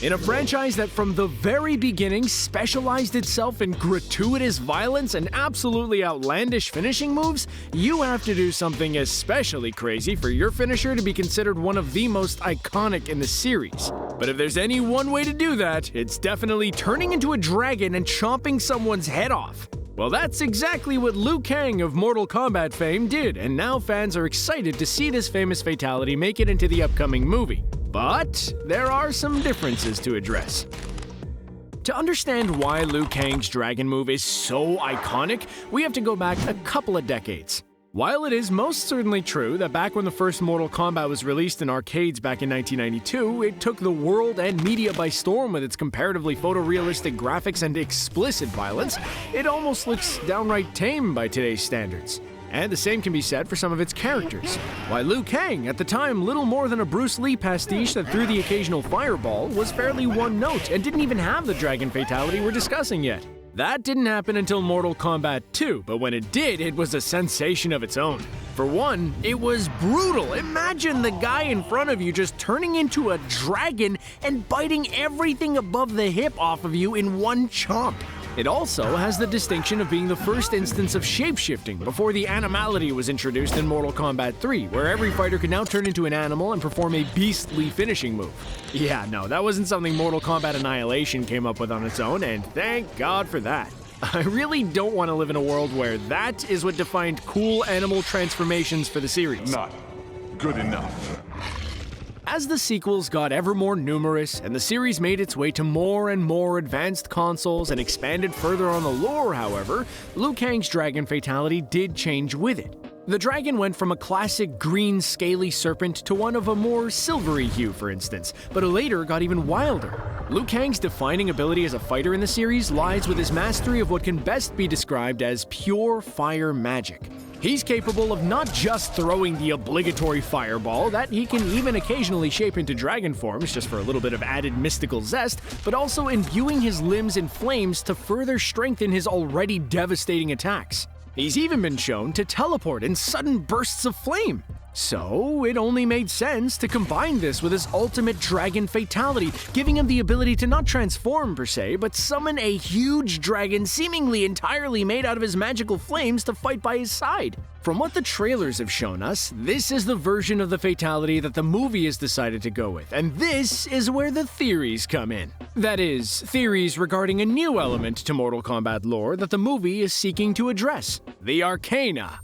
In a franchise that from the very beginning specialized itself in gratuitous violence and absolutely outlandish finishing moves, you have to do something especially crazy for your finisher to be considered one of the most iconic in the series. But if there's any one way to do that, it's definitely turning into a dragon and chomping someone's head off. Well, that's exactly what Liu Kang of Mortal Kombat fame did, and now fans are excited to see this famous fatality make it into the upcoming movie. But there are some differences to address. To understand why Liu Kang's dragon move is so iconic, we have to go back a couple of decades. While it is most certainly true that back when the first Mortal Kombat was released in arcades back in 1992, it took the world and media by storm with its comparatively photorealistic graphics and explicit violence, it almost looks downright tame by today's standards. And the same can be said for some of its characters. While Liu Kang, at the time little more than a Bruce Lee pastiche that threw the occasional fireball, was fairly one-note and didn't even have the dragon fatality we're discussing yet. That didn't happen until Mortal Kombat 2, but when it did, it was a sensation of its own. For one, it was brutal. Imagine the guy in front of you just turning into a dragon and biting everything above the hip off of you in one chomp. It also has the distinction of being the first instance of shapeshifting before the animality was introduced in Mortal Kombat 3, where every fighter could now turn into an animal and perform a beastly finishing move. Yeah, no, that wasn't something Mortal Kombat Annihilation came up with on its own, and thank God for that. I really don't want to live in a world where that is what defined cool animal transformations for the series. Not good enough. As the sequels got ever more numerous and the series made its way to more and more advanced consoles and expanded further on the lore, however, Liu Kang's dragon fatality did change with it. The dragon went from a classic green scaly serpent to one of a more silvery hue, for instance, but it later got even wilder. Liu Kang's defining ability as a fighter in the series lies with his mastery of what can best be described as pure fire magic. He's capable of not just throwing the obligatory fireball that he can even occasionally shape into dragon forms just for a little bit of added mystical zest, but also imbuing his limbs in flames to further strengthen his already devastating attacks. He's even been shown to teleport in sudden bursts of flame. So, it only made sense to combine this with his ultimate dragon fatality, giving him the ability to not transform per se, but summon a huge dragon seemingly entirely made out of his magical flames to fight by his side. From what the trailers have shown us, this is the version of the fatality that the movie has decided to go with, and this is where the theories come in. That is, theories regarding a new element to Mortal Kombat lore that the movie is seeking to address: the Arcana.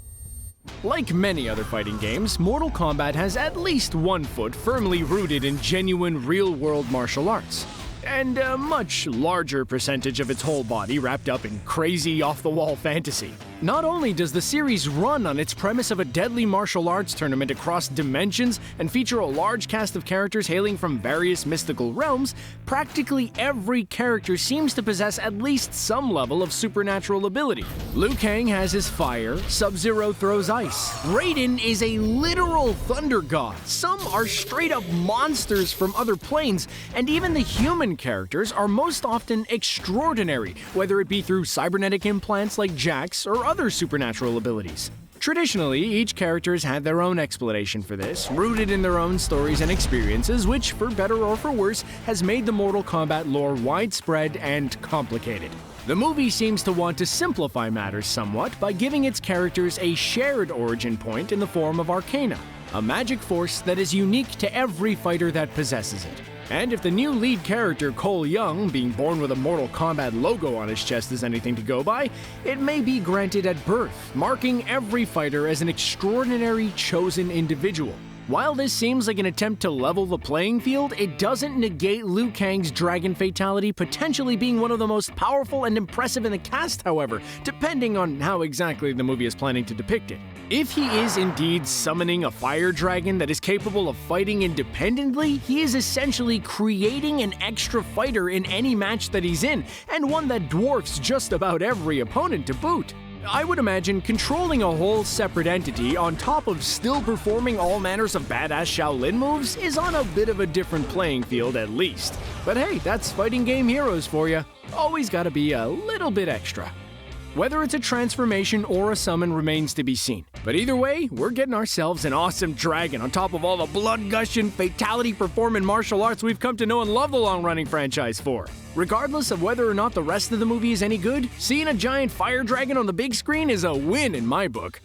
Like many other fighting games, Mortal Kombat has at least one foot firmly rooted in genuine real-world martial arts, and a much larger percentage of its whole body wrapped up in crazy off-the-wall fantasy. Not only does the series run on its premise of a deadly martial arts tournament across dimensions and feature a large cast of characters hailing from various mystical realms, practically every character seems to possess at least some level of supernatural ability. Liu Kang has his fire, Sub-Zero throws ice, Raiden is a literal thunder god, some are straight-up monsters from other planes, and even the human characters are most often extraordinary, whether it be through cybernetic implants like Jax or other supernatural abilities. Traditionally, each character has had their own explanation for this, rooted in their own stories and experiences, which, for better or for worse, has made the Mortal Kombat lore widespread and complicated. The movie seems to want to simplify matters somewhat by giving its characters a shared origin point in the form of Arcana, a magic force that is unique to every fighter that possesses it. And if the new lead character, Cole Young, being born with a Mortal Kombat logo on his chest is anything to go by, it may be granted at birth, marking every fighter as an extraordinary chosen individual. While this seems like an attempt to level the playing field, it doesn't negate Liu Kang's dragon fatality potentially being one of the most powerful and impressive in the cast, however, depending on how exactly the movie is planning to depict it. If he is indeed summoning a fire dragon that is capable of fighting independently, he is essentially creating an extra fighter in any match that he's in, and one that dwarfs just about every opponent to boot. I would imagine controlling a whole separate entity on top of still performing all manners of badass Shaolin moves is on a bit of a different playing field at least. But hey, that's fighting game heroes for you. Always gotta be a little bit extra. Whether it's a transformation or a summon remains to be seen. But either way, we're getting ourselves an awesome dragon on top of all the blood-gushing, fatality-performing martial arts we've come to know and love the long-running franchise for. Regardless of whether or not the rest of the movie is any good, seeing a giant fire dragon on the big screen is a win in my book.